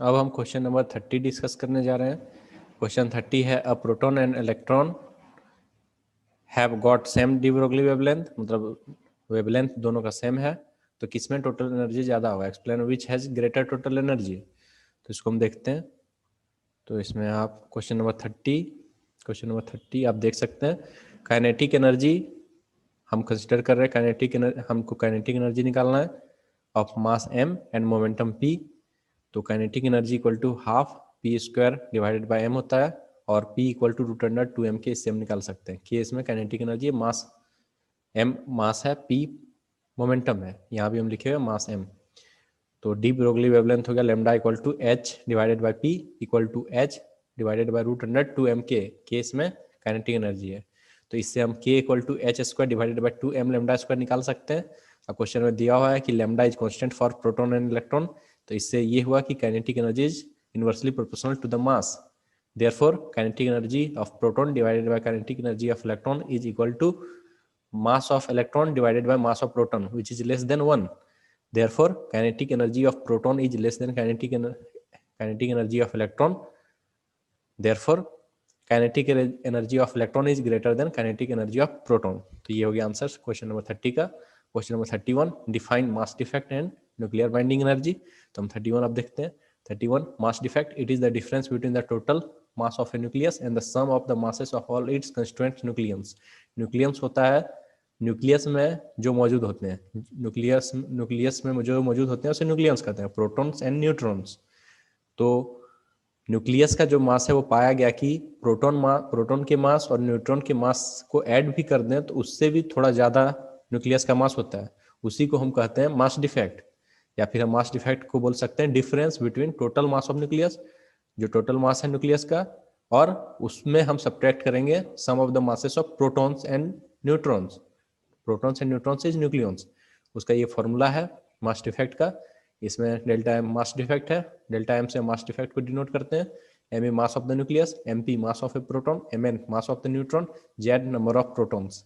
अब हम question number 30 discuss करने जा रहे हैं। क्वेश्चन 30 है a proton and electron have got same D Broglie wavelength, मतलब वेवलेंथ दोनों का सेम है, तो किसमें टोटल एनर्जी ज़्यादा होगा? Explain which has greater total energy. तो इसको हम देखते हैं। तो इसमें आप क्वेश्चन नंबर 30 आप देख सकते हैं। काइनेटिक एनर्जी हम कंसिडर कर रहे हैं, काइनेटिक एनर्जी, हमको काइनेटिक एनर्जी निकालना है of mass m and momentum p। तो kinetic energy equal to half p square divided by m होता है, और p इक्वल टू √2m के, इससे हम निकाल सकते हैं कि इसमें kinetic energy mass m mass है, p मोमेंटम है, यहाँ भी हम लिखे हुए मास m। तो डी ब्रोगली वेवलेंथ हो गया lambda equal to h divided by p equal to h divided by √2m के इसमें काइनेटिक एनर्जी है। तो इससे हम k equal to h square divided by 2m lambda square निकाल सकते हैं। अब क्वेश्चन में दिया हुआ है कि lambda is constant for proton and electron, तो इससे ये हुआ कि kinetic energy is inversely proportional to the mass. Therefore kinetic energy of proton divided by kinetic energy of electron is equal to mass of electron divided by mass of proton, which is less than 1. Therefore kinetic energy of proton is less than kinetic energy of electron. Therefore kinetic energy of electron is greater than kinetic energy of proton. तो ये हो गया answer question number 30 का। Question number 31, define mass defect and nuclear binding energy. तो हम 31 अब देखते हैं। 31, mass defect, it is the difference between the total mass of a nucleus and the sum of the masses of all its constituent nucleons. Nucleons होता है nucleus में जो मौजूद होते हैं, न्यूक्लियस में जो मौजूद होते हैं उसे न्यूक्लियंस कहते हैं, प्रोटॉन्स एंड न्यूट्रॉन्स। तो न्यूक्लियस का जो मास है वो पाया गया कि प्रोटॉन के मास और न्यूट्रॉन के मास को ऐड भी कर दें तो उससे भी थोड़ा ज़्यादा न्यूक्लियस का मास होता है, उसी को हम कहते हैं मास डिफेक्ट। या फिर हम मास डिफेक्ट को बोल सकते हैं difference between total mass of nucleus, जो टोटल मास है न्यूक्लियस का, और उसमें हम सब्ट्रैक्ट करेंगे sum of the masses of protons and neutrons. Protons and neutrons is nucleons. उसका ये फॉर्मूला है मास डिफेक्ट का। इसमें डेल्टा एम मास डिफेक्ट है, डेल्टा एम से मास डिफेक्ट को डिनोट करते हैं। M A mass of the nucleus, M P mass of a proton, M N mass of the neutron, Z number of protons.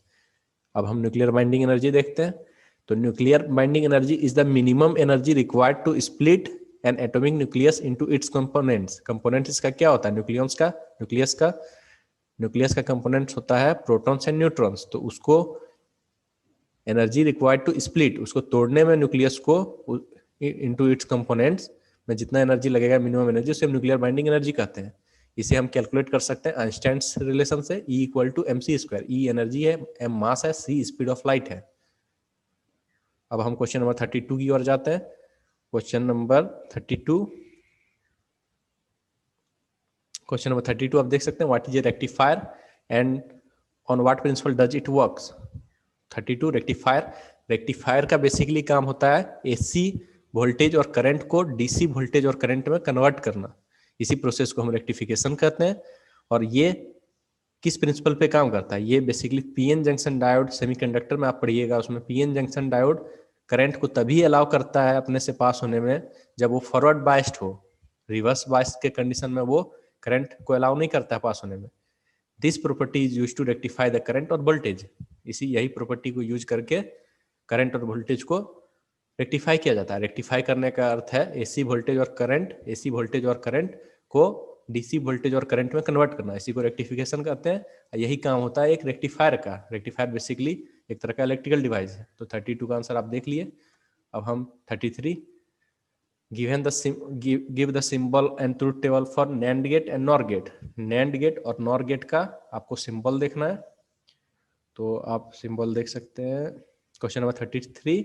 अब हम nuclear binding energy देखते हैं। तो nuclear binding energy is the minimum energy required to split an atomic nucleus into its components. Components इसका क्या होता है? Nucleus का कंपोनेंट्स होता है प्रोटॉन्स एंड न्यूट्रॉन्स। तो उसको एनर्जी रिक्वायर्ड टू स्प्लिट, उसको तोड़ने में न्यूक्लियस को इनटू इट्स कंपोनेंट्स में जितना एनर्जी लगेगा मिनिमम एनर्जी, उसे हम न्यूक्लियर बाइंडिंग एनर्जी कहते हैं। इसे हम कैलकुलेट कर सकते हैं आइंस्टाइन्स रिलेशन से, E equal to mc square. E energy है, m मास है, c स्पीड ऑफ लाइट है। अब हम क्वेश्चन नंबर 32 की ओर जाते हैं। क्वेश्चन नंबर 32 आप देख सकते हैं, what is a rectifier and on what principle does it works. 32 rectifier का बेसिकली काम होता है एसी वोल्टेज और करंट को डीसी वोल्टेज और करंट में कन्वर्ट करना। इसी प्रोसेस को हम रेक्टिफिकेशन कहते हैं। और ये किस प्रिंसिपल पे काम करता है? ये basically PN junction diode, semiconductor में आप पढ़िएगा, उसमें पीएन जंक्शन डायोड करंट को तभी अलाउ करता है अपने से पास होने में जब वो फॉरवर्ड बाइस्ड हो। रिवर्स बाइस्ड के कंडीशन में वो करंट को अलाउ नहीं करता है पास होने में। This property is use to rectify the current और वोल्टेज। यही प्रॉपर्टी को यूज करके करंट और वोल्टेज को रेक्टिफाई किया जाता है। रेक्टिफाई करने का अर्थ है एसी वोल्टेज और करंट को डीसी वोल्टेज और करंट में कन्वर्ट करना, इसी को रेक्टिफिकेशन कहते हैं। यही काम होता है एक रेक्टिफायर का। रेक्टिफायर बेसिकली एक तरह का इलेक्ट्रिकल डिवाइस है। तो 32 का आंसर आप देख लिए। अब हम 33, give the symbol and truth table for NAND gate and NOR gate. NAND gate और नॉर गेट का आपको सिंबल देखना है, तो आप सिंबल देख सकते हैं क्वेश्चन नंबर 33।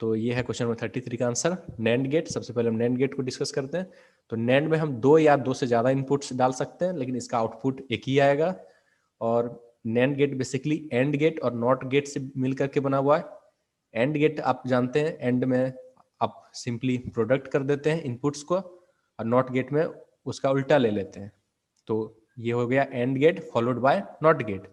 तो ये है क्वेश्चन नंबर 33 का आंसर, नैंड गेट। सबसे पहले हम नैंड गेट को डिस्कस करते हैं। तो नैंड में हम 2 या 2 से ज़्यादा इनपुट्स डाल सकते हैं, लेकिन इसका आउटपुट एक ही आएगा। और NAND gate basically AND gate और नॉट गेट से मिल करके बना हुआ है। एंड गेट आप जानते हैं, एंड में आप सिंपली प्रोडक्ट कर देते हैं इनपुट्स को, और नॉट गेट में उसका उल्टा ले लेते हैं। तो ये हो गया AND gate followed by NOT gate.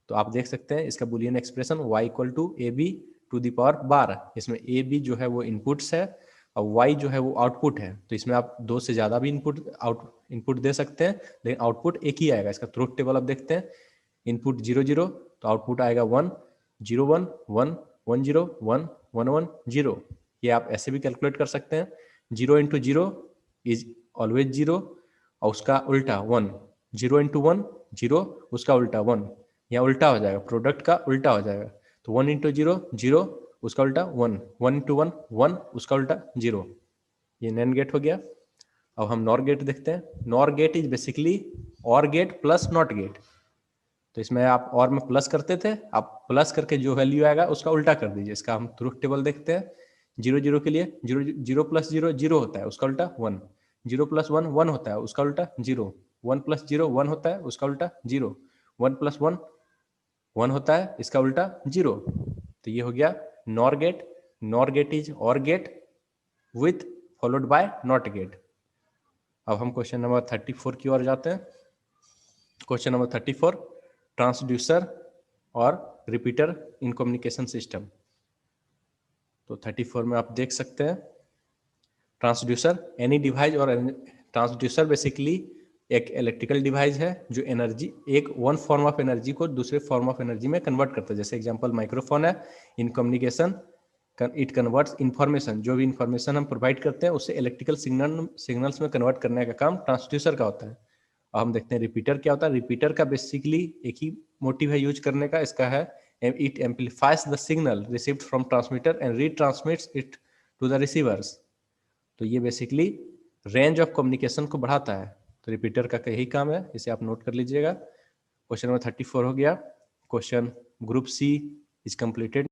तो आप देख सकते हैं इसका Boolean expression y equal to A B to the power 12। इसमें ए बी जो है वो इनपुट्स है और y जो है वो आउटपुट है। तो इसमें आप 2 से ज़्यादा भी इनपुट दे सकते हैं, लेकिन आउटपुट एक ही आएगा। इसका ट्रूथ टेबल आप देखते हैं, इनपुट 0 0 तो आउटपुट आएगा 1 0 1 1 1 0 1 1 1 0। ये आप ऐसे भी कैलकुलेट कर सकते हैं। 0 इंटू 0 इज ऑलवेज जीरो, और उसका उल्टा 1, 0 इंटू 1 0, उसका उल्टा 1, या उल्टा हो जाएगा, प्रोडक्ट का उल्टा हो जाएगा। तो 1 इंटू 0 0, उसका उल्टा 1, 1 इंटू 1 1, उसका उल्टा 0। ये नैंड गेट हो गया। अब हम नॉर गेट देखते हैं। नॉर गेट इज बेसिकली और गेट प्लस नॉट गेट। तो इसमें आप और में प्लस करते थे, आप प्लस करके जो वैल्यू आएगा उसका उल्टा कर दीजिए। इसका हम ट्रुथ टेबल देखते हैं। 0 0 के लिए 0 0 प्लस 0 0 होता है, उसका उल्टा 1। 0 प्लस 1 1 होता है, उसका उल्टा 0। 1 प्लस 0 1 होता है, उसका उल्टा 0। 1 प्लस 1 1 होता है, इसका उल्टा 0। तो ये हो गया NOR gate. NOR gate is OR gate with followed by NOT gate. अब हम क्वेश्चन नंबर 34 की ओर जाते हैं। क्वेश्चन नंबर 34, ट्रांसड्यूसर और रिपीटर इन कम्युनिकेशन सिस्टम। तो 34 में आप देख सकते हैं ट्रांसड्यूसर एनी डिवाइस, और ट्रांसड्यूसर बेसिकली एक इलेक्ट्रिकल डिवाइस है जो एनर्जी, एक वन फॉर्म ऑफ एनर्जी को दूसरे फॉर्म ऑफ एनर्जी में कन्वर्ट करता है। जैसे एग्जांपल माइक्रोफोन है, in communication it converts information, जो भी इंफॉर्मेशन हम प्रोवाइड करते हैं उसे इलेक्ट्रिकल सिग्नल्स में कन्वर्ट करने का काम ट्रांसड्यूसर का होता है। अब हम देखते हैं रिपीटर क्या होता है। रिपीटर का बेसिकली एक ही मोटिव है यूज करने का, इसका है it amplifies the signal received from transmitter and retransmits it to the receivers. तो ये बेसिकली रेंज ऑफ कम्युनिकेशन को बढ़ाता है। तो रिपीटर का यही काम है, इसे आप नोट कर लीजिएगा। क्वेश्चन नंबर 34 हो गया। Question group C is completed.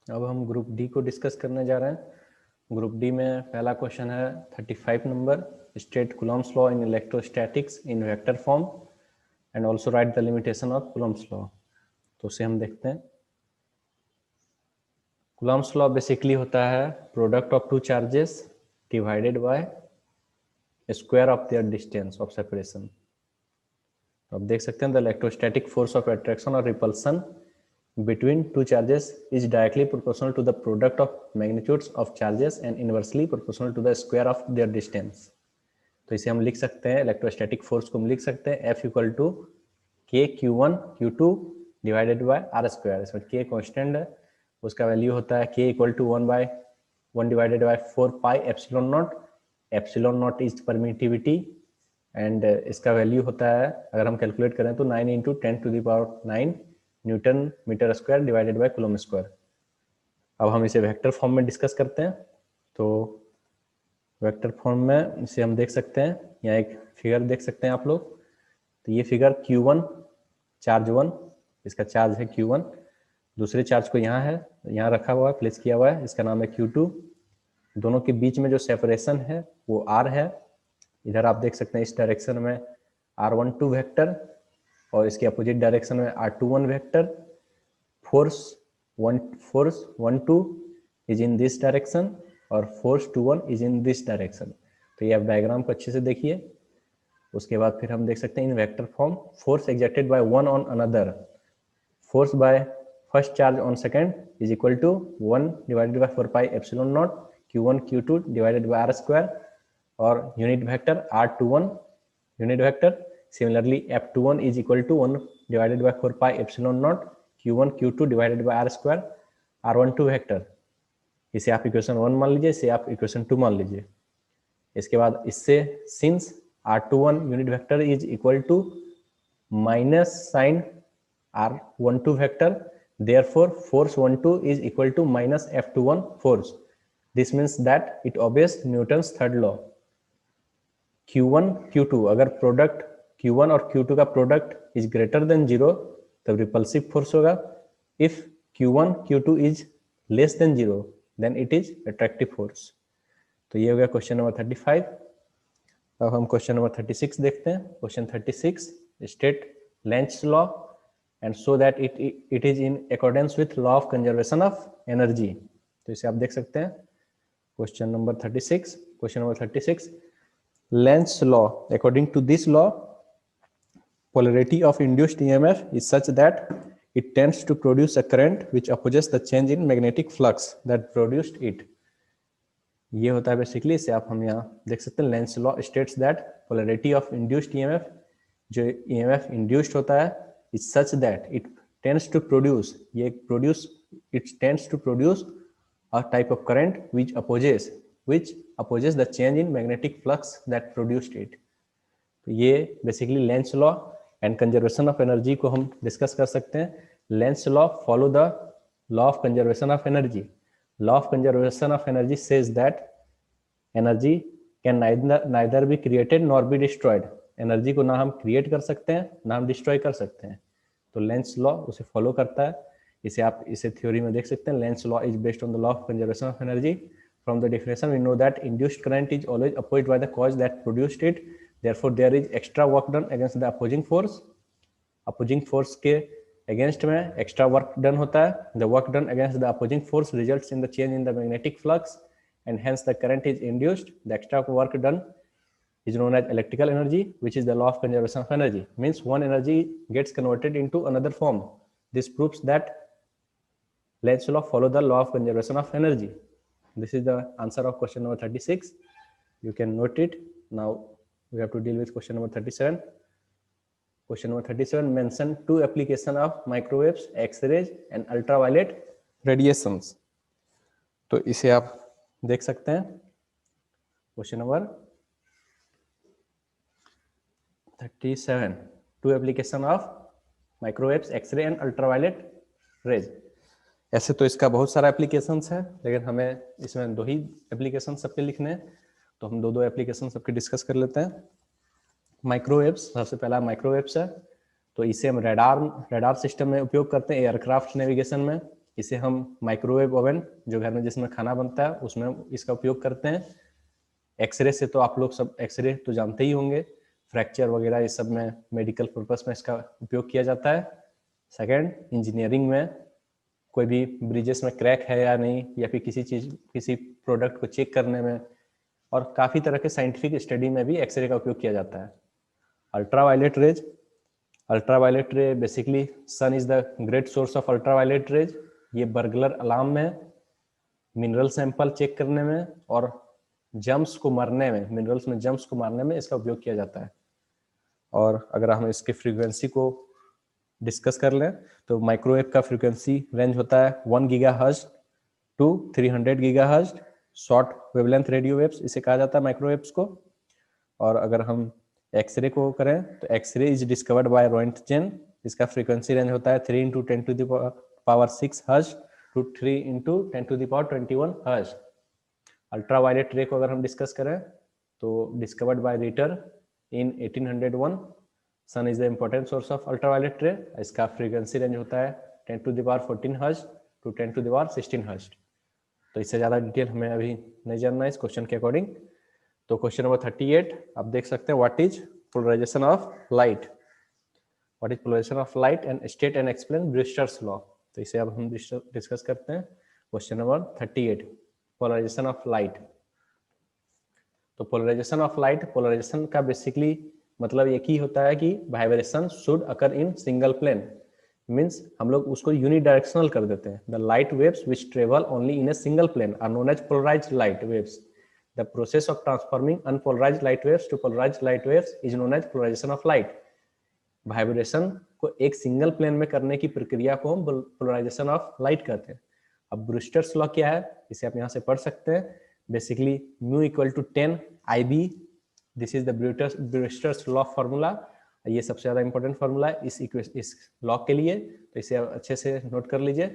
अब हम ग्रुप डी को डिस्कस करने जा रहे हैं। ग्रुप डी में पहला क्वेश्चन है 35 number, state Coulomb's law in electrostatics in vector form and also right the limitation of Coulomb's law. तो उसे हम देखते हैं। कूलॉम्स लॉ बेसिकली होता है product of two charges divided by square of their distance of separation. तो आप देख सकते हैं the electrostatic force of attraction और repulsion between two charges is directly proportional to the product of magnitudes of charges and inversely proportional to the square of their distance। तो इसे हम लिख सकते हैं, इलेक्ट्रोस्टैटिक फोर्स को हम लिख सकते हैं F equal to K Q1 Q2 divided by R square. इसमें K कॉन्स्टेंट है, उसका वैल्यू होता है K equal to 1 divided by 4 pi epsilon naught. Epsilon naught is permittivity and इसका वैल्यू होता है, अगर हम कैलकुलेट करें तो 9 into 10⁹ newton metre square divided by coulomb square. अब हम इसे वेक्टर फॉर्म में डिस्कस करते हैं। तो वेक्टर फॉर्म में इसे हम देख सकते हैं, यहाँ एक फिगर देख सकते हैं आप लोग। तो ये फिगर Q1 चार्ज 1, इसका चार्ज है Q1, दूसरे चार्ज को यहाँ है, यहाँ रखा हुआ है, प्लेस किया हुआ है, इसका नाम है Q2। दोनों के बीच में जो सेपरेशन है वो R है। इधर आप देख सकते हैं इस डायरेक्शन में R12 वेक्टर और इसके अपोजिट डायरेक्शन में R21 vector. Force 12 is in this direction और force 21 is in this direction. तो ये आप डायग्राम को अच्छे से देखिए। उसके बाद फिर हम देख सकते हैं in vector form force exerted by one on another, force by first charge on second is equal to 1 divided by 4 pi epsilon naught Q1 Q2 divided by R square और unit vector R21 unit vector. Similarly, F21 is equal to 1 divided by 4 pi epsilon naught Q1 Q2 divided by R square R12 vector. इसे आप equation 1 मान लीजिए, इसे आप equation 2 मान लीजिए। इसके बाद इससे since R21 unit vector is equal to minus sign R12 vector, therefore force 12 is equal to minus F21 force. This means that it obeys Newton's third law। Q1 Q2 अगर प्रोडक्ट Q1 और Q2 का product is greater than 0 तब repulsive force होगा। If Q1 Q2 is less than 0 then it is attractive force. तो ये हो गया question number 35। अब हम क्वेश्चन नंबर 36 देखते हैं। Question 36, state Lenz law and so that it is in accordance with law of conservation of energy. तो इसे आप देख सकते हैं। Question number 36, question number 36, Lenz's law, according to this law, polarity of induced EMF is such that it tends to produce a current which opposes the change in magnetic flux that produced it। ये होता है basically, इसे आप हम यहाँ देख सकते हैं। Lenz's law states that polarity of induced EMF, जो EMF induced होता है, is such that it tends to produce a type of current which opposes which opposes the change in magnetic flux that produced it. तो ये basically Lenz law and conservation of energy को हम discuss कर सकते हैं. Lenz law follow the law of conservation of energy. Law of conservation of energy says that energy can neither be created nor be destroyed. Energy को ना हम create कर सकते हैं ना हम डिस्ट्रॉय कर सकते हैं. तो लेंस लॉ उसे फॉलो करता है. इसे थ्योरी में देख सकते हैं. Lenz law is based on the law of conservation of energy. From the definition we know that induced current is always opposed by the cause that produced it. Therefore, there is extra work done against the opposing force. Opposing force के against में extra work done होता है. The work done against the opposing force results in the change in the magnetic flux, and hence the current is induced. The extra work done is known as electrical energy, which is the law of conservation of energy. Means one energy gets converted into another form. This proves that Lenz law follow the law of conservation of energy. This is the answer of question number 36. You can note it now. We have to deal with question number 37. Question number 37 mention two application of microwaves, X-rays and ultraviolet radiations. तो इसे आप देख सकते हैं. Question number 37 two application of microwaves, X-ray and ultraviolet rays. ऐसे तो इसका बहुत सारा एप्लीकेशंस है, लेकिन हमें इसमें दो ही एप्लीकेशन सबके लिखने हैं, तो हम दो एप्लीकेशन सबके डिस्कस कर लेते हैं. माइक्रोवेव्स, सबसे पहला माइक्रोवेव्स है. तो इसे हम रडार सिस्टम में उपयोग करते हैं, एयरक्राफ्ट नेविगेशन में. इसे हम माइक्रोवेव ओवन जो घर में जिसमें खाना बनता है उसमें इसका उपयोग करते हैं. एक्सरे से तो आप लोग सब एक्सरे तो जानते ही होंगे, फ्रैक्चर वगैरह ये सब में मेडिकल पर्पस में इसका उपयोग किया जाता है. सेकेंड, इंजीनियरिंग में कोई भी ब्रिजेस में क्रैक है या नहीं, या फिर किसी प्रोडक्ट को चेक करने में, और काफ़ी तरह के साइंटिफिक स्टडी में भी एक्सरे का उपयोग किया जाता है. Ultraviolet rays. Ultraviolet ray basically sun is the great source of ultraviolet rays. ये बर्गलर अलार्म में, मिनरल सैंपल चेक करने में और जम्स को मारने में, मिनरल्स में जम्स को मारने में इसका उपयोग किया जाता है. और अगर हम इसकी फ्रीक्वेंसी को डिस्कस कर लें तो माइक्रोवेव का फ्रीक्वेंसी रेंज होता है 1 gigahertz to 300 gigahertz. Short wavelength radio waves इसे कहा जाता है माइक्रोवेव्स को. और अगर हम एक्सरे को करें तो एक्सरे इज डिस्कवर्ड बाय रोएंटजेन. इसका फ्रीक्वेंसी रेंज होता है 3 × 10⁻⁶ हर्ट्ज टू 3 × 10⁻21 हर्ट्ज. अल्ट्रावायलेट रे को अगर हम डिस्कस करें तो discovered by Ritter in 1801. Sun is the important source of ultraviolet ray. इसका फ्रीक्वेंसी रेंज होता है 10⁻14 हर्ट्ज टू 10⁻16 हर्ट्ज. तो इससे ज़्यादा डिटेल हमें अभी नहीं जानना है इस क्वेश्चन के अकॉर्डिंग. तो क्वेश्चन नंबर 38 आप देख सकते हैं, what is polarization of light. What is polarization of light and state and explain Brewster's law. तो इसे अब हम डिस्कस करते हैं. Question number 38 polarization of light. तो पोलराइजेशन ऑफ लाइट, पोलराइजेशन का बेसिकली मतलब एक ही होता है कि vibration should occur in single plane. Means हम लोग उसको यूनिडायरेक्शनल कर देते हैं. The light waves which travel only in a single plane are known as polarised light waves. The process of transforming unpolarised light waves to polarised light waves is known as polarisation of light. Vibration को एक single plane में करने की प्रक्रिया को हम polarisation of light कहते हैं. अब ब्रूस्टर्स लॉ क्या है, इसे आप यहाँ से पढ़ सकते हैं. Basically mu equal to 10 IB. This is the Brewster's law formula. ये सबसे ज्यादा इंपॉर्टेंट फॉर्मूला है इस लॉ के लिए, तो इसे अच्छे से नोट कर लीजिए.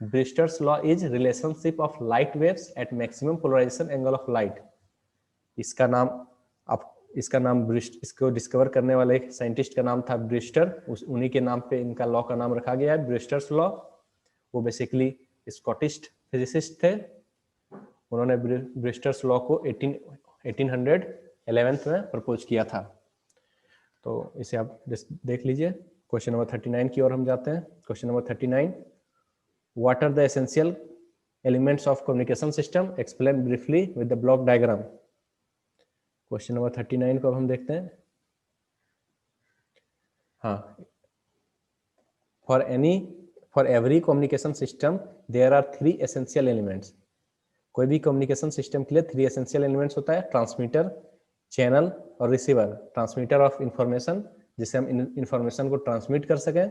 Brewster's law is relationship of light waves at maximum polarization angle of light. इसका नाम इसको डिस्कवर करने वाले साइंटिस्ट का नाम था ब्रूस्टर. उन्हीं के नाम पे इनका लॉ का नाम रखा गया है, ब्रूस्टर्स लॉ. वो बेसिकली स्कॉटिश फिजिसिस्ट थे. उन्होंने ब्रूस्टर्स लॉ को 1811 में प्रपोज किया था. तो इसे आप देख लीजिए. क्वेश्चन नंबर 39 की ओर हम जाते हैं. Question number 39, what are the essential elements of communication system, explain briefly with the block diagram. Question number 39 को अब हम देखते हैं. हाँ, for every communication system there are 3 essential elements. कोई भी कम्युनिकेशन सिस्टम के लिए 3 एसेंशियल एलिमेंट्स होता है, ट्रांसमीटर, चैनल और रिसीवर. ट्रांसमीटर ऑफ इंफॉर्मेशन, जिससे हम इंफॉर्मेशन को ट्रांसमिट कर सकें.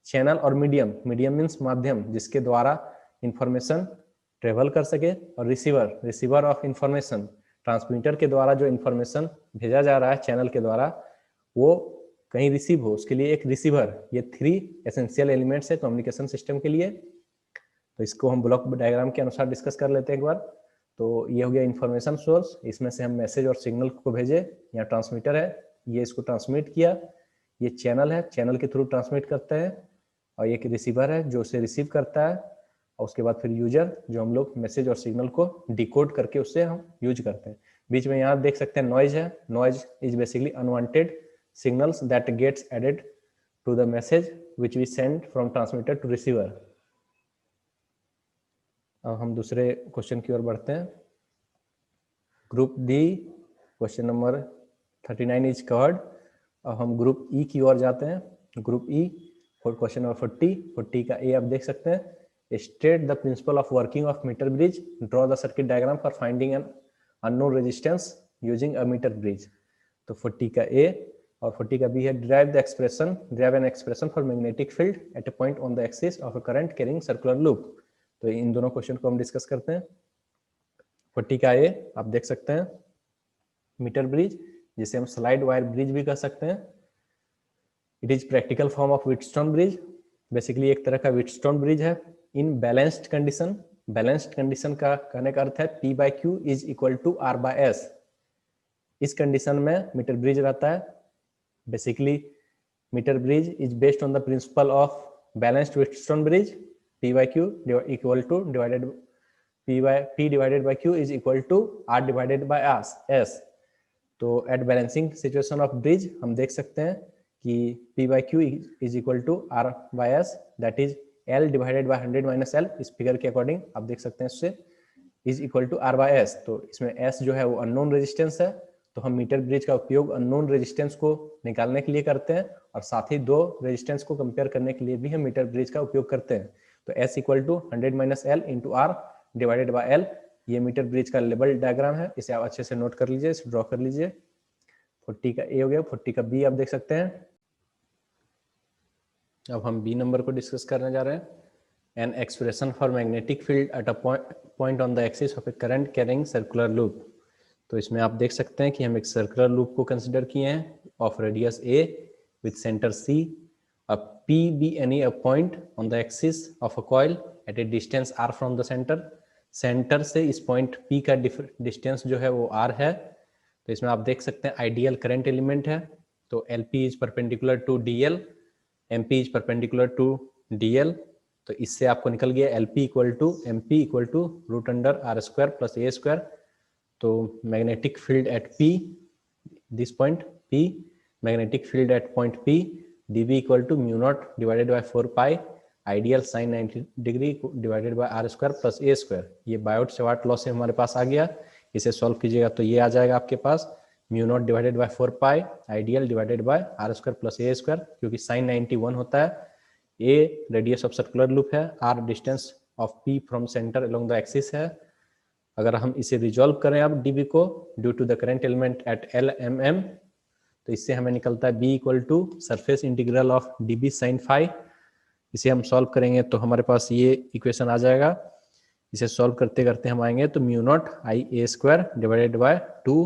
चैनल और मीडियम, मीडियम मीन्स माध्यम, जिसके द्वारा इंफॉर्मेशन ट्रेवल कर सके, और रिसीवर ऑफ इंफॉर्मेशन, ट्रांसमीटर के द्वारा जो इंफॉर्मेशन भेजा जा रहा है चैनल के द्वारा वो कहीं रिसीव हो, उसके लिए एक रिसीवर। ये 3 एसेंशियल एलिमेंट्स है कम्युनिकेशन सिस्टम के लिए। तो इसको हम ब्लॉक डायग्राम के अनुसार डिस्कस कर लेते हैं एक बार। तो ये हो गया इंफॉर्मेशन सोर्स, इसमें से हम मैसेज और सिग्नल को भेजे, यहाँ ट्रांसमीटर है, ये इसको ट्रांसमिट किया, ये चैनल है, चैनल के थ्रू ट्रांसमिट करते हैं, और ये रिसीवर है जो उसे रिसीव करता है, और उसके बाद फिर यूजर जो हम लोग मैसेज और सिग्नल को डिकोड करके उससे हम यूज करते हैं। बीच में यहाँ देख सकते हैं नॉइज है, noise is basically unwanted signals that gets added to the message which we send from transmitter to receiver. अब हम दूसरे क्वेश्चन की ओर बढ़ते हैं। Group D question number 39 is covered. अब हम ग्रुप ई की ओर जाते हैं। Group E for question number 40 का ए आप देख सकते हैं। State the principle of working of metre bridge, draw the circuit diagram for finding an unknown resistance using a metre bridge. तो 40 का ए और 40 का बी है derive an expression for magnetic field at a point on the axis of a current carrying circular loop. तो इन दोनों question को हम डिस्कस करते हैं। 40 का ए आप देख सकते हैं, मीटर ब्रिज जिसे हम स्लाइड वायर ब्रिज भी कह सकते हैं। It is practical form of Wheatstone bridge, basically एक तरह का व्हीटस्टोन ब्रिज है। इन बैलेंस्ड कंडीशन, बैलेंस्ड कंडीशन का कहने का अर्थ है P/Q is equal to R/S। इस कंडीशन में मीटर ब्रिज रहता है। Basically metre bridge is based on the principle of balanced Wheatstone bridge, P/Q equal to P divided by Q is equal to R divided by S। तो at balancing situation of bridge हम देख सकते हैं कि P/Q is equal to R/S, that is L divided by 100 minus L। इस figure के according आप देख सकते हैं इससे इज इक्वल टू R/S। तो इसमें S जो है वो अननोन रेजिस्टेंस है, तो हम मीटर ब्रिज का उपयोग अननोन रेजिस्टेंस को निकालने के लिए करते हैं, और साथ ही 2 रेजिस्टेंस को कंपेयर करने के लिए भी हम मीटर ब्रिज का उपयोग करते हैं। तो S equal to 100 minus L into R divided by L, ये मीटर ब्रिज का लेवल डायग्राम है, इसे आप अच्छे से नोट कर लीजिए, इसे ड्रॉ कर लीजिए। 40 का ए हो गया, 40 का बी आप देख सकते हैं। अब हम बी नंबर को डिस्कस करने जा रहे हैं। N expression for magnetic field at a point on the axis of A current carrying circular loop. तो इसमें आप देख सकते हैं कि हम एक सर्कुलर लूप को कंसिडर किए हैं of radius a with centre C, अब P be any a point on the axis of a coil at a distance r from the center। Centre से इस पॉइंट P का डिस्टेंस जो है वो r है। तो इसमें आप देख सकते हैं आइडियल करंट एलिमेंट है, तो LP is perpendicular to DL, MP is perpendicular to DL। तो इससे आपको निकल गया LP equal to MP equal to root under R² plus A²। तो magnetic field at P, this point P, magnetic field at point P dB equal to mu naught divided by 4 pi I dl sine 90 degree divided by R² plus A²। ये Biot-Savart law से हमारे पास आ गया, इसे solve कीजिएगा तो ये आ जाएगा आपके पास mu naught divided by 4 pi ideal divided by R² plus A², क्योंकि साइन 90 1 होता है, A radius of circular loop है, R distance of P from centre along the axis है। अगर हम इसे रिजॉल्व करें अब dB को due to the current element at L/mm, तो इससे हमें निकलता है B equal to surface integral of dB sin phi। इसे हम सॉल्व करेंगे तो हमारे पास ये इक्वेशन आ जाएगा। इसे सॉल्व करते करते हम आएंगे तो mu naught IA² divided by 2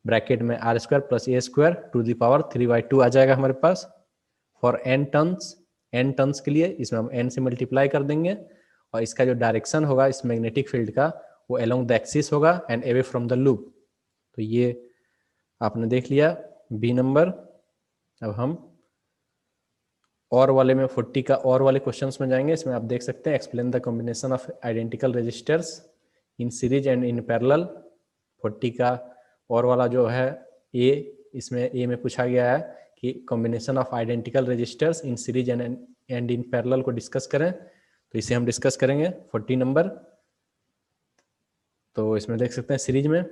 bracket में R² plus A² to the power 3/2 आ जाएगा हमारे पास। फॉर n टर्न्स के लिए इसमें हम n से मल्टीप्लाई कर देंगे, और इसका जो डायरेक्शन होगा इस मैग्नेटिक फील्ड का वो अलोंग द एक्सिस होगा and away from the loop. तो ये आपने देख लिया बी नंबर। अब हम और वाले में 40 का और वाले क्वेश्चंस में जाएंगे। इसमें आप देख सकते हैं explain the combination of identical resistors in series and in parallel. 40 का और वाला जो है ए, इसमें ए में पूछा गया है कि combination of identical resistors in series and in parallel को डिस्कस करें, तो इसे हम डिस्कस करेंगे 40 नंबर। तो इसमें देख सकते हैं सीरीज में,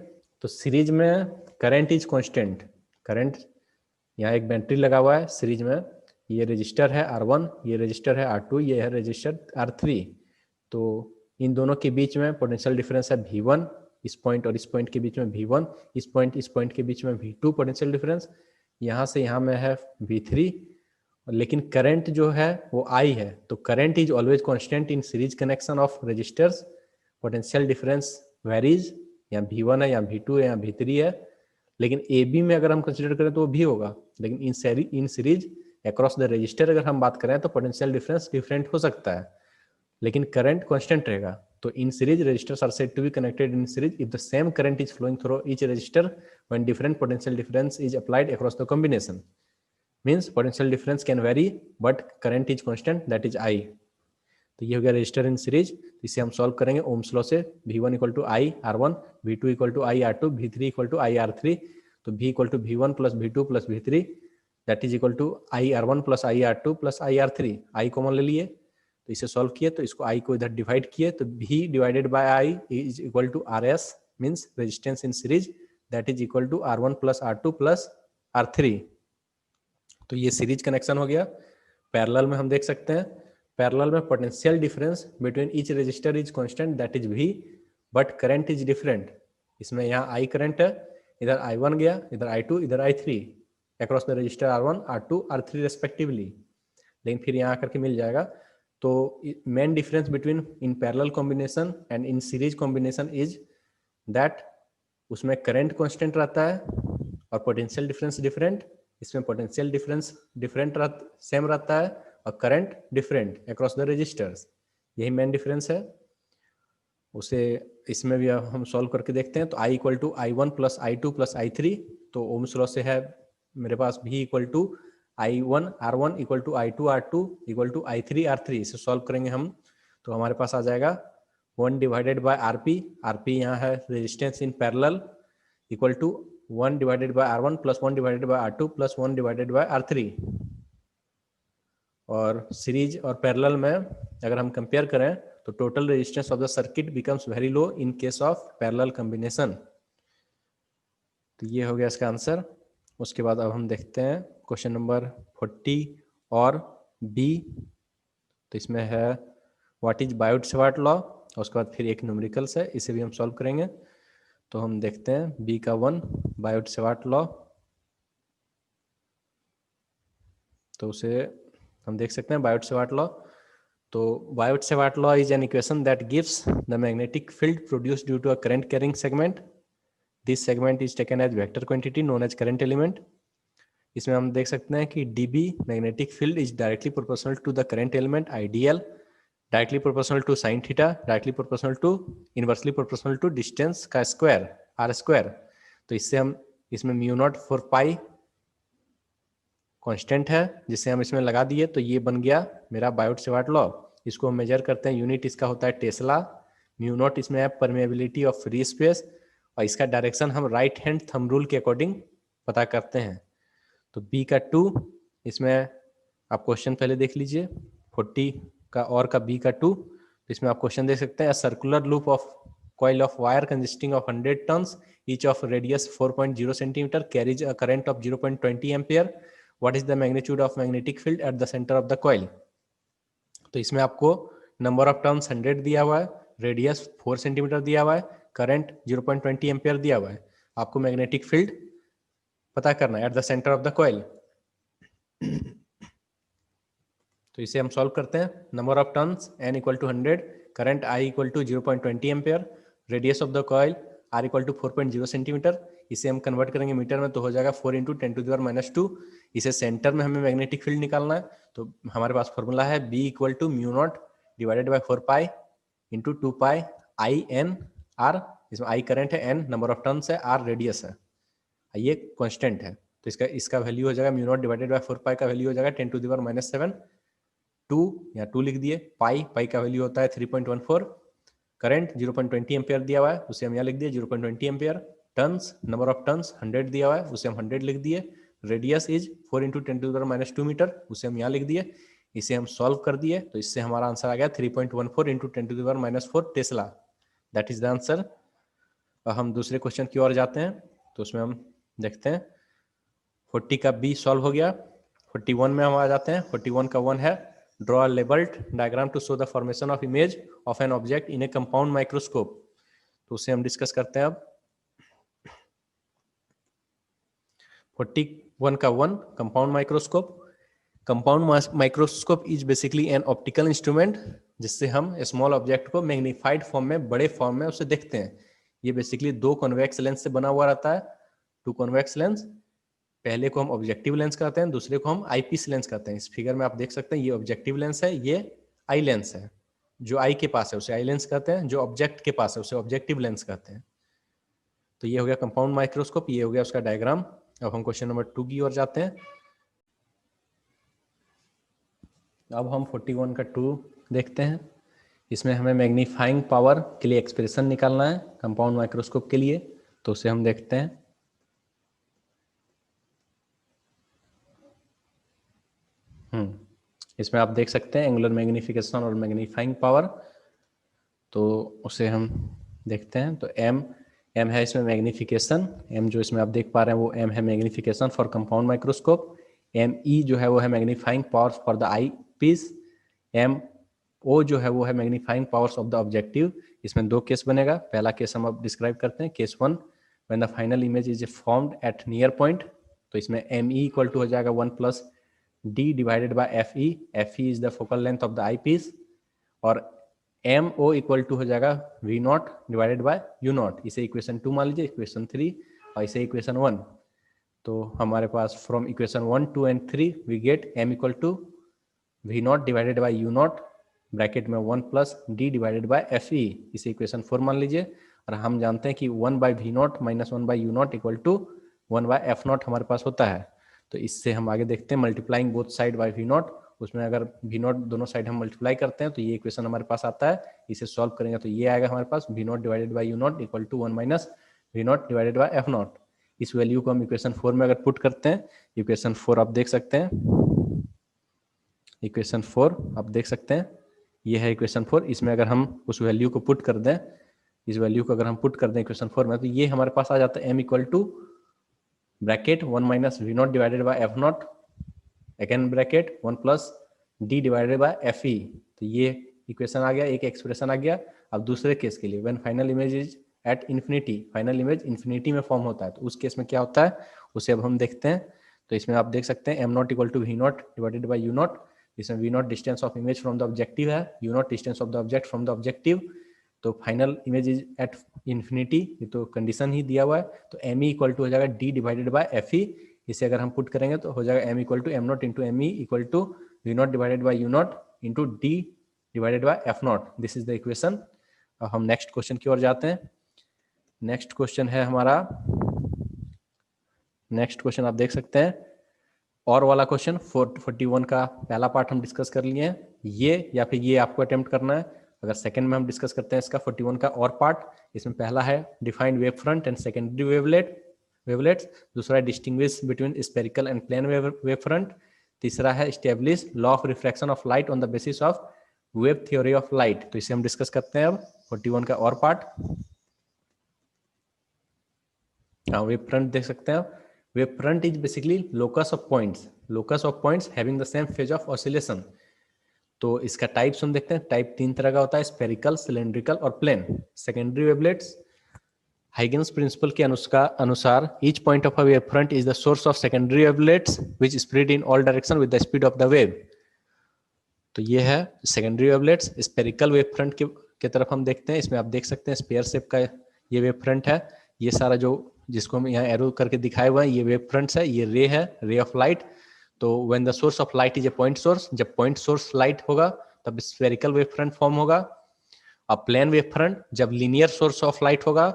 तो सीरीज में करंट इज कांस्टेंट, करंट यहाँ एक बैटरी लगा हुआ है सीरीज में, ये रजिस्टर है R1, ये रजिस्टर है R2, ये है रजिस्टर R3। तो इन दोनों के बीच में पोटेंशियल डिफरेंस है V1, इस पॉइंट और इस पॉइंट के बीच में V1, इस पॉइंट के बीच में V2 पोटेंशियल डिफरेंस, यहाँ से यहाँ में है V3, लेकिन करंट जो है वो I है। तो current is always constant in series connection of resistors, potential difference varies, या V1 है या V2 है या V3 है, लेकिन AB में अगर हम कंसिडर करें तो वो भी होगा, लेकिन in series across the register अगर हम बात करें तो पोटेंशियल डिफरेंस डिफरेंट हो सकता है, लेकिन करंट कांस्टेंट रहेगा। तो in series resistors are said to be connected in series if the same current is flowing through each resistor when different potential difference is applied across the combination. Means potential difference can vary but current is constant, that is I। तो ये हो गया register in series. इसे हम solve करेंगे ohms law से। V1 equal to I R1, V2 equal to I R2, V3 equal to I R3। तो V equal to V1 plus V2 plus V3 that is equal to I R1 plus I R2 plus I R3। I common ले लिए तो इसे solve किए, तो इसको I को इधर डिवाइड किए तो V divided by I is equal to RS, means resistance in series, that is equal to R1 plus R2 plus R3। तो ये सीरीज कनेक्शन हो गया। पैरेलल में हम देख सकते हैं, पैरेलल में potential difference between each resistor is constant, that is V, but current is different. इसमें यहाँ I करंट है, इधर I1 गया, इधर I2, इधर I3 across the register R1, R2, R3 respectively. लेकिन फिर यहाँ आकर के मिल जाएगा। तो main difference between in parallel combination and in series combination is that उसमें करंट कांस्टेंट रहता है और पोटेंशियल डिफरेंस डिफरेंट। इसमें पोटेंशियल डिफरेंस डिफरेंट सेम रहता है और current different across the resistors, यही मेन डिफरेंस है। उसे इसमें भी हम सॉल्व करके देखते हैं। तो I equal to I1 plus I2 plus I3, तो ओम्स लॉ से है मेरे पास V equal to I1 R1 equal to I2 R2 equal to I3 R3। इसे सॉल्व करेंगे हम तो हमारे पास आ जाएगा 1 डिवाइडेड बाय RP, RP यहाँ है resistance in parallel, equal to 1 divided by R1 plus 1 divided by R2 plus 1 divided by R3। और series और पैरेलल में अगर हम कंपेयर करें तो total resistance of the circuit becomes very low in case of parallel combination. तो ये हो गया इसका आंसर। उसके बाद अब हम देखते हैं क्वेश्चन नंबर 40 और B। तो इसमें है व्हाट इज बायोट-सावर्ट लॉ, और उसके बाद फिर एक न्यूमेरिकल्स है, इसे भी हम सॉल्व करेंगे। तो हम देखते हैं B का 1 बायोट-सावर्ट लॉ। तो उसे हम देख सकते हैं बायोट-सावर्ट लॉ। तो Biot Savart law is an equation that gives the magnetic field produced due to a current carrying segment. This segment is taken as vector quantity known as current element. इसमें हम देख सकते हैं कि dB magnetic field is directly proportional to the current element IDL, directly proportional to sine theta, directly proportional to inversely proportional to distance का square R square. तो इससे हम इसमें μ0 4 पाई कांस्टेंट है जिसे हम इसमें लगा दिए, तो ये बन गया मेरा बायोट-सावर्ट लॉ। इसको हम मेजर करते हैं, यूनिट इसका होता है टेस्ला। μ0 इसमें है परमेबिलिटी ऑफ फ्री स्पेस, और इसका डायरेक्शन हम राइट हैंड थंब रूल के अकॉर्डिंग पता करते हैं। तो B का 2, इसमें आप क्वेश्चन पहले देख लीजिए 40 का और का B का 2। इसमें आप क्वेश्चन देख सकते हैं circular loop of coil of wire consisting of 100 turns each of radius 4.0 centimeter carries a current of 0.20 ampere. What is the magnitude of magnetic field at the center of the coil? तो इसमें आपको number of turns 100 दिया हुआ है, radius 4 centimetre दिया हुआ है, current 0.20 ampere दिया हुआ है। आपको मैग्नेटिक फील्ड पता करना है at the centre of the coil. तो इसे हम सॉल्व करते हैं। Number of turns n equal to 100, current I equal to 0.20 ampere, radius of the coil R equal to 4.0 centimetre. इसे हम कन्वर्ट करेंगे मीटर में तो हो जाएगा 4 इंटू 10⁻²। इसे सेंटर में हमें मैग्नेटिक फील्ड निकालना है, तो हमारे पास फॉर्मूला है B equal to μ0 divided by 4 pi into 2 pi IN R। इसमें I करंट है, N नंबर ऑफ टर्न्स है, R रेडियस है, ये कांस्टेंट है। तो इसका वैल्यू हो जाएगा μ0 डिवाइडेड बाई 4 पाई का वैल्यू हो जाएगा 10⁻⁷। 2 या 2 लिख दिए, पाई का वैल्यू होता है 3.14। करंट 0.20 एम्पियर दिया हुआ है, उसे हम यहाँ लिख दिए 0.20 ampere. Turns number of turns 100 दिया हुआ है, उसे हम 100 लिख दिए। रेडियस इज 4 इंटू 10⁻² मीटर, उसे हम यहाँ लिख दिए। इसे हम सॉल्व कर दिए तो इससे हमारा आंसर आ गया 3.14 into 10⁻⁴ Tesla, that is the answer. हम दूसरे क्वेश्चन की ओर जाते हैं, तो उसमें हम देखते हैं 40 का B सॉल्व हो गया। 41 में हम आ जाते हैं। 41 का 1 है draw labelled diagram to show the formation of image of an object in a compound microscope. तो उसे हम डिस्कस करते हैं अब। 41 का 1 compound microscope. Compound microscope is basically an optical instrument जिससे हम स्मॉल ऑब्जेक्ट को मैग्नीफाइड फॉर्म में, बड़े फॉर्म में उसे देखते हैं। ये बेसिकली दो कॉन्वेक्स लेंस से बना हुआ रहता है, टू कॉन्वेक्स लेंस। पहले को हम ऑब्जेक्टिव लेंस कहते हैं, दूसरे को हम आईपीस लेंस कहते हैं। इस फिगर में आप देख सकते हैं ये ऑब्जेक्टिव लेंस है, ये आई लेंस है। जो आई के पास है उसे आई लेंस कहते हैं, जो ऑब्जेक्ट के पास है उसे ऑब्जेक्टिव लेंस कहते हैं। तो ये हो गया कंपाउंड माइक्रोस्कोप, ये हो गया उसका डायग्राम। अब हम क्वेश्चन नंबर 2 की ओर जाते हैं। अब हम 41 का 2 देखते हैं। इसमें हमें मैग्नीफाइंग पावर के लिए एक्सप्रेशन निकालना है कंपाउंड माइक्रोस्कोप के लिए, तो उसे हम देखते हैं। इसमें आप देख सकते हैं एंगुलर मैग्निफिकेशन और मैग्नीफाइंग पावर, तो उसे हम देखते हैं। तो एम है इसमें मैग्निफिकेशन, एम जो इसमें आप देख पा रहे हैं वो एम है magnification for compound microscope. M E जो है वो है magnifying power for the eye piece. M O जो है वो है magnifying powers of the objective. इसमें दो केस बनेगा। पहला केस हम अब डिस्क्राइब करते हैं, case 1, when the final image is formed at near point. तो इसमें एम ई इक्वल टू हो जाएगा 1 plus D divided by F E. F E is the focal length of the eye piece, और M O equal to हो जाएगा V naught divided by U naught. इसे equation 2 मान लीजिए, equation 3 और इसे इक्वेशन 1। तो हमारे पास from equation 1, 2 and 3 we get M equal to V naught divided by U naught, bracket में 1 plus D divided by F E. इसे इक्वेशन 4 मान लीजिए। और हम जानते हैं कि 1 by V naught minus 1 by U naught equal to 1 by F naught हमारे पास होता है। तो इससे हम आगे देखते हैं multiplying both side by V naught. उसमें अगर वी नॉट दोनों साइड हम मल्टीप्लाई करते हैं तो ये इक्वेशन हमारे पास आता है। इसे सॉल्व करेंगे तो ये आएगा हमारे पास V naught divided by U naught equal to 1 minus V naught divided by F naught. इस वैल्यू को हम इक्वेशन 4 में अगर पुट करते हैं, इक्वेशन 4 आप देख सकते हैं, इक्वेशन 4 आप देख सकते हैं, ये है इक्वेशन 4। इसमें अगर हम उस वैल्यू को पुट कर दें, इस वैल्यू को अगर हम पुट कर दें इक्वेशन 4 में, तो ये हमारे पास आ जाता है M equal to bracket 1 minus V naught divided by F naught, again bracket 1 plus D divided by F E. तो ये इक्वेशन आ गया, एक एक्सप्रेशन आ गया। अब दूसरे केस के लिए, when final image is at infinity, final image infinity में फॉर्म होता है, तो उस केस में क्या होता है उसे अब हम देखते हैं। तो इसमें आप देख सकते हैं M naught equal to V naught divided by U naught. इसमें V naught distance of image from the objective है, U naught distance of the object from the objective. तो final image is at infinity, ये तो condition ही दिया हुआ है। तो M E equal to हो जाएगा D divided by F E. इसे अगर हम पुट करेंगे तो हो जाएगा M equal to M naught into M E equal to V naught divided by U naught into D divided by F naught. This is the equation. अब हम next question की ओर जाते हैं। नेक्स्ट क्वेश्चन है हमारा, नेक्स्ट क्वेश्चन आप देख सकते हैं और वाला क्वेश्चन 41 का पहला पार्ट हम डिस्कस कर लिए हैं, ये या फिर ये आपको अटेम्प्ट करना है। अगर सेकंड में हम डिस्कस करते हैं इसका 41 का और पार्ट, इसमें पहला है defined wave front and secondary wavelets, दूसरा है distinguish between spherical and plane wave front, तीसरा है establish law of reflection of light on the basis of wave theory of light. तो इसे हम डिस्कस करते हैं अब 41 का और पार्ट। हाँ, वेव फ्रंट देख सकते हैं आप। Wave front is basically locus of points having the same phase of oscillation. तो इसका टाइप्स हम देखते हैं। टाइप 3 तरह का होता है, स्फेरिकल, सिलेंड्रिकल और प्लेन। सेकेंडरी वेवलेट्स, हाइगेन्स प्रिंसिपल के अनुसार each point of a wave front is the source of secondary wavelets which spread in all direction with the speed of the wave. तो ये है secondary wavelets. Spherical wave front के तरफ हम देखते हैं। इसमें आप देख सकते हैं स्पेयर शेप का ये वेव फ्रंट है। ये सारा जो जिसको हम यहाँ एरो करके दिखाए हुआ है ये वेव फ्रंट्स है, ये रे है, रे ऑफ लाइट। तो when the source of light is a point source, जब पॉइंट सोर्स लाइट होगा तब स्फेरिकल वेव फ्रंट फॉर्म होगा। अब प्लेन वेव फ्रंट जब लीनियर सोर्स ऑफ लाइट होगा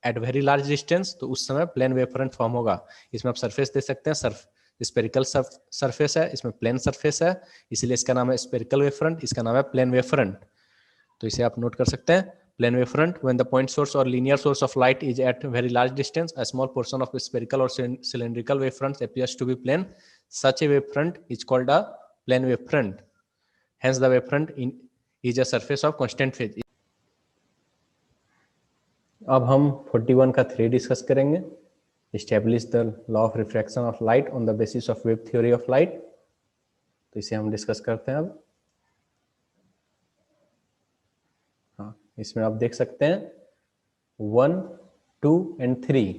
एट वेरी लार्ज डिस्टेंस, तो उस समय प्लेन वेव फ्रंट फॉर्म होगा। इसमें आप सरफेस देख सकते हैं, स्पेरिकल सरफेस है, इसमें प्लेन सरफेस है, इसलिए इसका नाम है स्पेरिकल वेव फ्रंट, इसका नाम है प्लेन वेव फ्रंट। तो इसे आप नोट कर सकते हैं। Plane wavefront, when the point source or linear source of light is at very large distance, a small portion of spherical or cylindrical wavefront appears to be plane. Such a wavefront is called a plane wavefront. Hence, the wavefront is a surface of constant phase. अब हम 41 का 3 discuss करेंगे। Establish the law of refraction of light on the basis of wave theory of light. तो इसे हम discuss करते हैं अब। इसमें आप देख सकते हैं 1, 2 एंड 3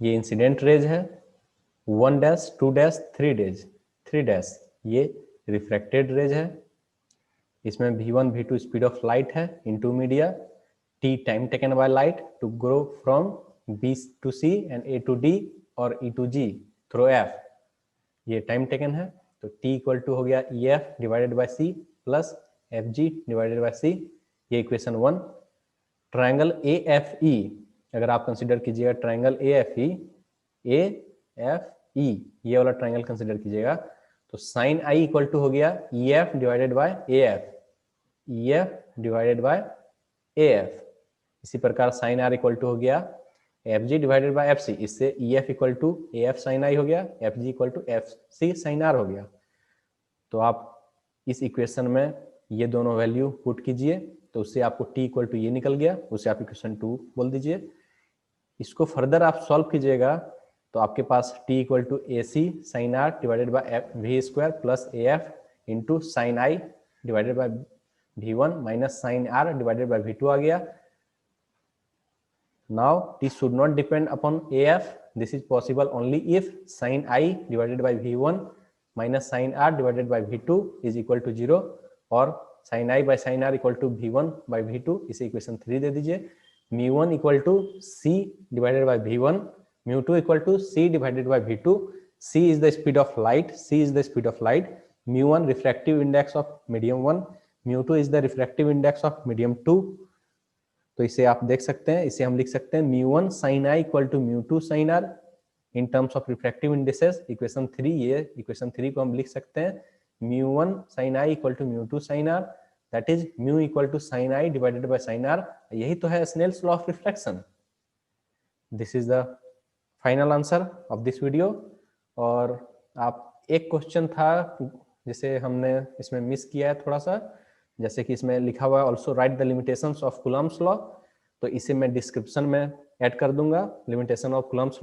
ये इंसिडेंट रेज है, 1 डैश 2 डैश 3 डैश ये रिफ्रैक्टेड रेज है। इसमें v1 v2 speed of light है into media, t time taken by light to grow from b to c and a to d और e to g through f, ये time taken है। तो t equal to हो गया ef divided by c plus fg divided by c, ये equation 1। Triangle AFE अगर आप consider कीजिएगा, ट्रायंगल AFE ये वाला ट्रायंगल कंसिडर कीजिएगा, तो साइन आई इक्वल टू हो गया EF divided bye AF, EF divided bye AF। इसी प्रकार साइन आर इक्वल टू हो गया FG डिवाइडेड बाय FC, इससे EF equal to AF sine I हो गया, FG equal to FC sine R हो गया। तो आप इस इक्वेशन में ये दोनों वैल्यू पुट कीजिए, तो उससे आपको t इक्वल टू ये निकल गया, उससे आप इक्वेशन 2 बोल दीजिए। इसको फर्दर आप सॉल्व कीजिएगा तो आपके पास t equal to AC sine R divided by V square plus AF into sine I divided by V1 minus sine R divided by V2 आ गया। Now t should not depend upon AF. This is possible only if sin I divided by V1 minus sin R divided by V2 is equal to 0 और sin I by sin R equal to V1 by V2, इसे equation 3 दे दीजिए। mu1 equal to C divided by V1, mu2 equal to C divided by V2. C is the speed of light, C is the speed of light, mu1 refractive index of medium 1, mu2 is the refractive index of medium 2। तो इसे आप देख सकते हैं, इसे हम लिख सकते हैं mu1 sin I equal to mu2 sin R in terms of refractive indices, equation 3, ये इक्वेशन 3 को हम लिख सकते हैं mu1 sin I equal to mu2 sin R, that is mu equal to sin I divided by sin R। यही तो है Snell's law of reflection. This is the final answer of this video. और आप एक question था जिसे हमने इसमें मिस किया है थोड़ा सा, जैसे कि इसमें लिखा हुआ है also right the limitations of Coulomb's law, तो इसे मैं डिस्क्रिप्शन में ऐड कर दूंगा, लिमिटेशन ऑफ कूलम्ब्स